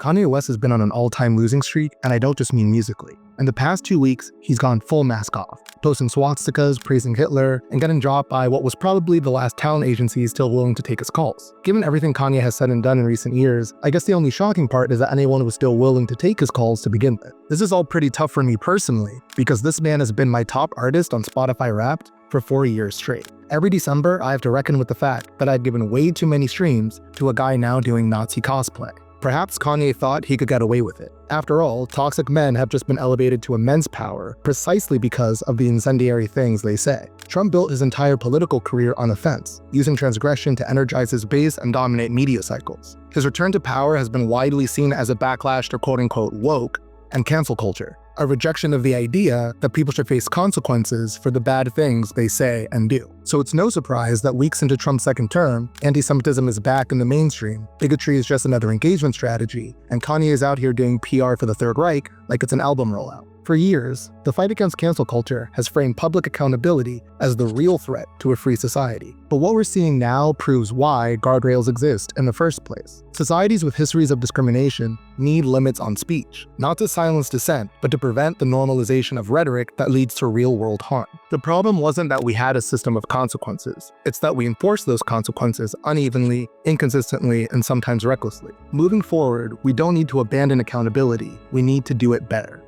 Kanye West has been on an all-time losing streak, and I don't just mean musically. In the past 2 weeks, he's gone full mask off, posting swastikas, praising Hitler, and getting dropped by what was probably the last talent agency still willing to take his calls. Given everything Kanye has said and done in recent years, I guess the only shocking part is that anyone was still willing to take his calls to begin with. This is all pretty tough for me personally, because this man has been my top artist on Spotify Wrapped for 4 years straight. Every December, I have to reckon with the fact that I've given way too many streams to a guy now doing Nazi cosplay. Perhaps Kanye thought he could get away with it. After all, toxic men have just been elevated to immense power precisely because of the incendiary things they say. Trump built his entire political career on offense, using transgression to energize his base and dominate media cycles. His return to power has been widely seen as a backlash to quote-unquote woke and cancel culture, a rejection of the idea that people should face consequences for the bad things they say and do. So it's no surprise that weeks into Trump's second term, anti-Semitism is back in the mainstream, bigotry is just another engagement strategy, and Kanye is out here doing PR for the Third Reich like it's an album rollout. For years, the fight against cancel culture has framed public accountability as the real threat to a free society. But what we're seeing now proves why guardrails exist in the first place. Societies with histories of discrimination need limits on speech, not to silence dissent, but to prevent the normalization of rhetoric that leads to real-world harm. The problem wasn't that we had a system of consequences, it's that we enforce those consequences unevenly, inconsistently, and sometimes recklessly. Moving forward, we don't need to abandon accountability, we need to do it better.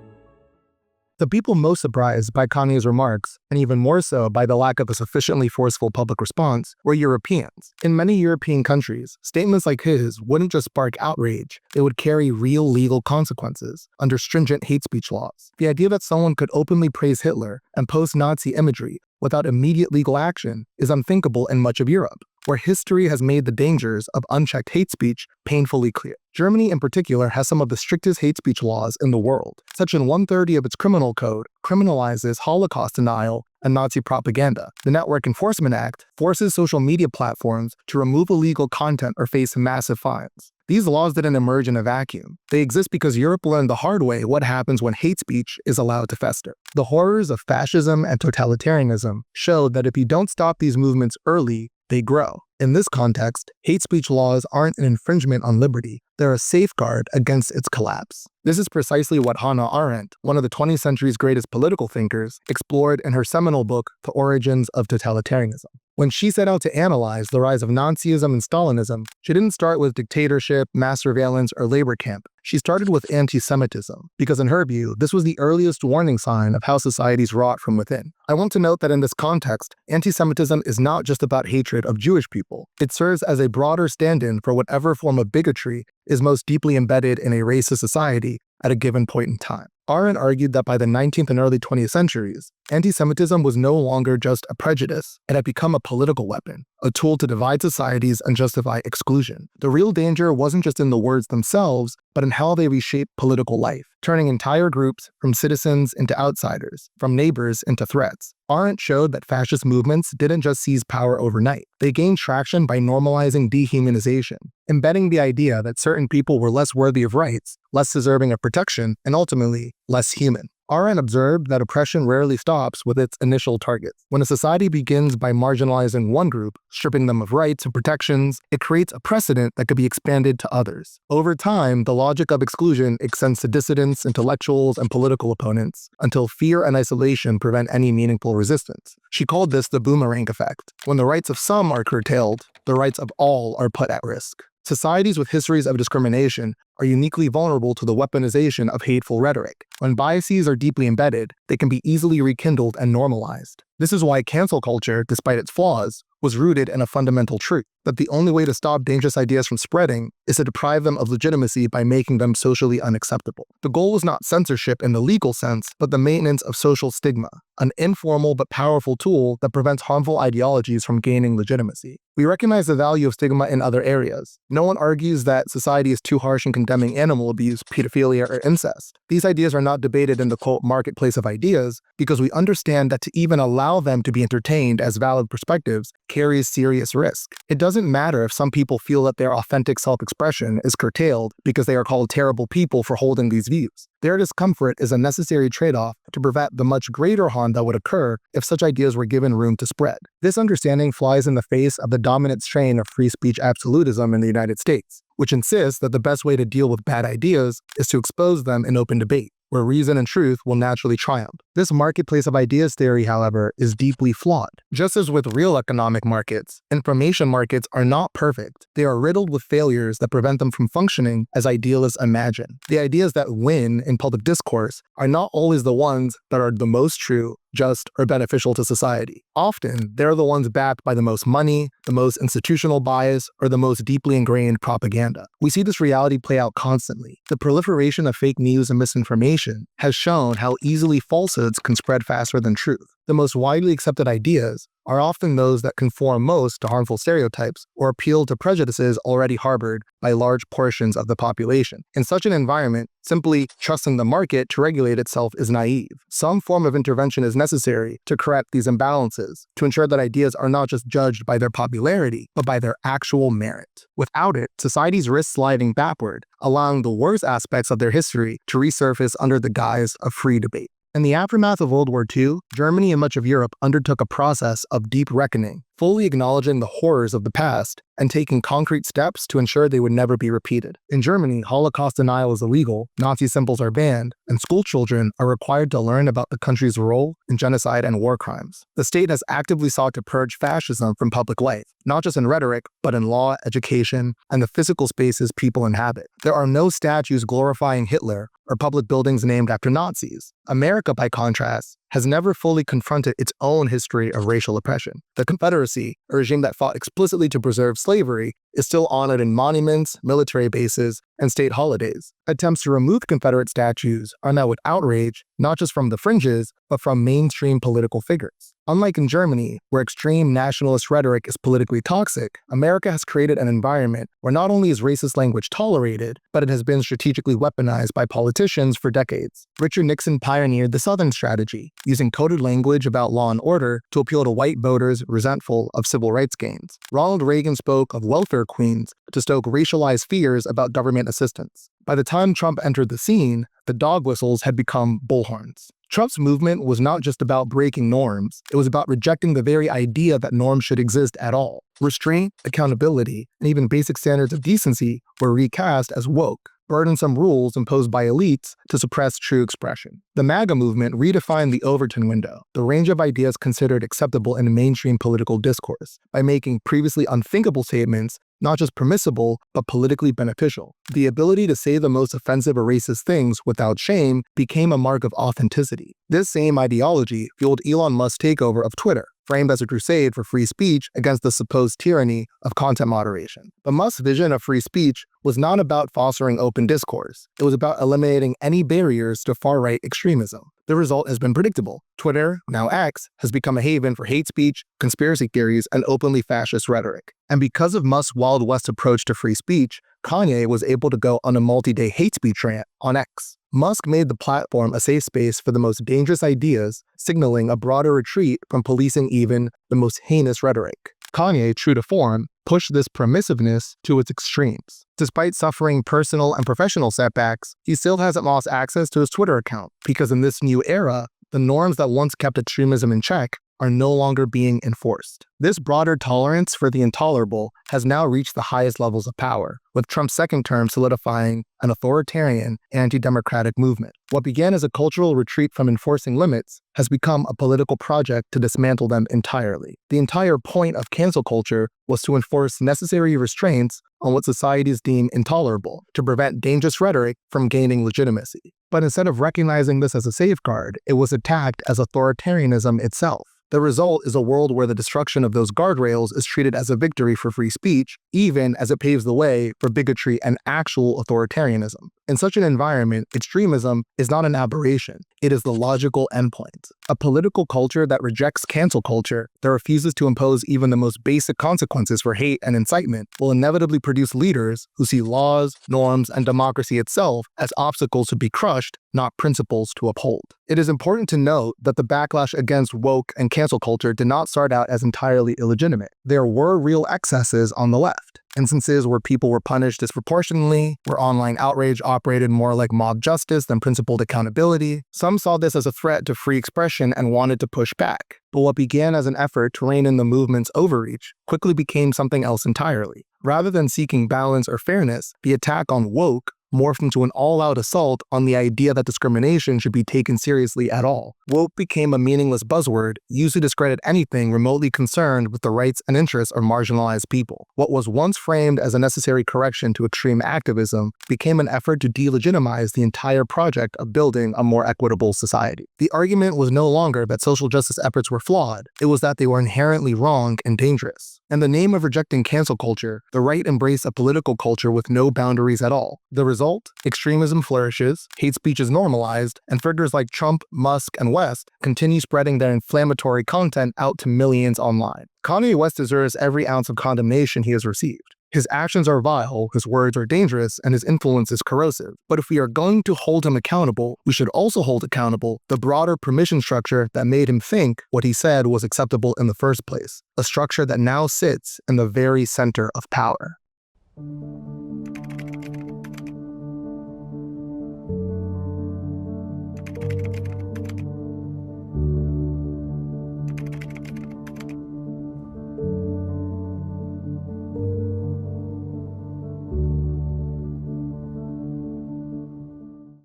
The people most surprised by Kanye's remarks, and even more so by the lack of a sufficiently forceful public response, were Europeans. In many European countries, statements like his wouldn't just spark outrage, they would carry real legal consequences under stringent hate speech laws. The idea that someone could openly praise Hitler and post Nazi imagery without immediate legal action is unthinkable in much of Europe, where history has made the dangers of unchecked hate speech painfully clear. Germany in particular has some of the strictest hate speech laws in the world. Section 130 of its criminal code criminalizes Holocaust denial and Nazi propaganda. The Network Enforcement Act forces social media platforms to remove illegal content or face massive fines. These laws didn't emerge in a vacuum. They exist because Europe learned the hard way what happens when hate speech is allowed to fester. The horrors of fascism and totalitarianism showed that if you don't stop these movements early, they grow. In this context, hate speech laws aren't an infringement on liberty, they're a safeguard against its collapse. This is precisely what Hannah Arendt, one of the 20th century's greatest political thinkers, explored in her seminal book, The Origins of Totalitarianism. When she set out to analyze the rise of Nazism and Stalinism, she didn't start with dictatorship, mass surveillance, or labor camp. She started with anti-Semitism, because in her view, this was the earliest warning sign of how societies rot from within. I want to note that in this context, anti-Semitism is not just about hatred of Jewish people. It serves as a broader stand-in for whatever form of bigotry is most deeply embedded in a racist society at a given point in time. Arendt argued that by the 19th and early 20th centuries, anti-Semitism was no longer just a prejudice, it had become a political weapon, a tool to divide societies and justify exclusion. The real danger wasn't just in the words themselves, but in how they reshape political life, turning entire groups from citizens into outsiders, from neighbors into threats. Arendt showed that fascist movements didn't just seize power overnight. They gained traction by normalizing dehumanization, embedding the idea that certain people were less worthy of rights, less deserving of protection, and ultimately, less human. Arendt observed that oppression rarely stops with its initial targets. When a society begins by marginalizing one group, stripping them of rights and protections, it creates a precedent that could be expanded to others. Over time, the logic of exclusion extends to dissidents, intellectuals, and political opponents, until fear and isolation prevent any meaningful resistance. She called this the boomerang effect. When the rights of some are curtailed, the rights of all are put at risk. Societies with histories of discrimination are uniquely vulnerable to the weaponization of hateful rhetoric. When biases are deeply embedded, they can be easily rekindled and normalized. This is why cancel culture, despite its flaws, was rooted in a fundamental truth, that the only way to stop dangerous ideas from spreading is to deprive them of legitimacy by making them socially unacceptable. The goal was not censorship in the legal sense, but the maintenance of social stigma, an informal but powerful tool that prevents harmful ideologies from gaining legitimacy. We recognize the value of stigma in other areas. No one argues that society is too harsh in condemning animal abuse, pedophilia, or incest. These ideas are not debated in the quote marketplace of ideas because we understand that to even allow them to be entertained as valid perspectives carries serious risk. It doesn't matter if some people feel that their authentic self-expression is curtailed because they are called terrible people for holding these views. Their discomfort is a necessary trade-off to prevent the much greater harm that would occur if such ideas were given room to spread. This understanding flies in the face of the dominant strain of free speech absolutism in the United States, which insists that the best way to deal with bad ideas is to expose them in open debate, where reason and truth will naturally triumph. This marketplace of ideas theory, however, is deeply flawed. Just as with real economic markets, information markets are not perfect. They are riddled with failures that prevent them from functioning as idealists imagine. The ideas that win in public discourse are not always the ones that are the most true, just, or beneficial to society. Often, they're the ones backed by the most money, the most institutional bias, or the most deeply ingrained propaganda. We see this reality play out constantly. The proliferation of fake news and misinformation has shown how easily falsehoods can spread faster than truth. The most widely accepted ideas are often those that conform most to harmful stereotypes or appeal to prejudices already harbored by large portions of the population. In such an environment, simply trusting the market to regulate itself is naive. Some form of intervention is necessary to correct these imbalances, to ensure that ideas are not just judged by their popularity, but by their actual merit. Without it, societies risk sliding backward, allowing the worst aspects of their history to resurface under the guise of free debate. In the aftermath of World War II, Germany and much of Europe undertook a process of deep reckoning, fully acknowledging the horrors of the past and taking concrete steps to ensure they would never be repeated. In Germany, Holocaust denial is illegal, Nazi symbols are banned, and school children are required to learn about the country's role in genocide and war crimes. The state has actively sought to purge fascism from public life, not just in rhetoric, but in law, education, and the physical spaces people inhabit. There are no statues glorifying Hitler or public buildings named after Nazis. America, by contrast, has never fully confronted its own history of racial oppression. The Confederacy, a regime that fought explicitly to preserve slavery, is still honored in monuments, military bases, and state holidays. Attempts to remove Confederate statues are met with outrage, not just from the fringes, but from mainstream political figures. Unlike in Germany, where extreme nationalist rhetoric is politically toxic, America has created an environment where not only is racist language tolerated, but it has been strategically weaponized by politicians for decades. Richard Nixon pioneered the Southern strategy, using coded language about law and order to appeal to white voters resentful of civil rights gains. Ronald Reagan spoke of welfare queens to stoke racialized fears about government assistance. By the time Trump entered the scene, the dog whistles had become bullhorns. Trump's movement was not just about breaking norms, it was about rejecting the very idea that norms should exist at all. Restraint, accountability, and even basic standards of decency were recast as woke, burdensome rules imposed by elites to suppress true expression. The MAGA movement redefined the Overton window, the range of ideas considered acceptable in mainstream political discourse, by making previously unthinkable statements not just permissible, but politically beneficial. The ability to say the most offensive or racist things without shame became a mark of authenticity. This same ideology fueled Elon Musk's takeover of Twitter, framed as a crusade for free speech against the supposed tyranny of content moderation. But Musk's vision of free speech was not about fostering open discourse. It was about eliminating any barriers to far-right extremism. The result has been predictable. Twitter, now X, has become a haven for hate speech, conspiracy theories, and openly fascist rhetoric. And because of Musk's Wild West approach to free speech, Kanye was able to go on a multi-day hate speech rant on X. Musk made the platform a safe space for the most dangerous ideas, signaling a broader retreat from policing even the most heinous rhetoric. Kanye, true to form, pushed this permissiveness to its extremes. Despite suffering personal and professional setbacks, he still hasn't lost access to his Twitter account, because in this new era, the norms that once kept extremism in check are no longer being enforced. This broader tolerance for the intolerable has now reached the highest levels of power, with Trump's second term solidifying an authoritarian, anti-democratic movement. What began as a cultural retreat from enforcing limits has become a political project to dismantle them entirely. The entire point of cancel culture was to enforce necessary restraints on what societies deem intolerable, to prevent dangerous rhetoric from gaining legitimacy. But instead of recognizing this as a safeguard, it was attacked as authoritarianism itself. The result is a world where the destruction of those guardrails is treated as a victory for free speech, even as it paves the way for bigotry and actual authoritarianism. In such an environment, extremism is not an aberration, it is the logical endpoint. A political culture that rejects cancel culture, that refuses to impose even the most basic consequences for hate and incitement, will inevitably produce leaders who see laws, norms, and democracy itself as obstacles to be crushed, not principles to uphold. It is important to note that the backlash against woke and cancel culture did not start out as entirely illegitimate. There were real excesses on the left. Instances where people were punished disproportionately, where online outrage operated more like mob justice than principled accountability. Some Some saw this as a threat to free expression and wanted to push back. But what began as an effort to rein in the movement's overreach quickly became something else entirely. Rather than seeking balance or fairness, the attack on woke morphed into an all-out assault on the idea that discrimination should be taken seriously at all. Woke became a meaningless buzzword used to discredit anything remotely concerned with the rights and interests of marginalized people. What was once framed as a necessary correction to extreme activism became an effort to delegitimize the entire project of building a more equitable society. The argument was no longer that social justice efforts were flawed, it was that they were inherently wrong and dangerous. In the name of rejecting cancel culture, the right embraced a political culture with no boundaries at all. The result? Extremism flourishes, hate speech is normalized, and figures like Trump, Musk, and West continue spreading their inflammatory content out to millions online. Kanye West deserves every ounce of condemnation he has received. His actions are vile, his words are dangerous, and his influence is corrosive. But if we are going to hold him accountable, we should also hold accountable the broader permission structure that made him think what he said was acceptable in the first place, a structure that now sits in the very center of power.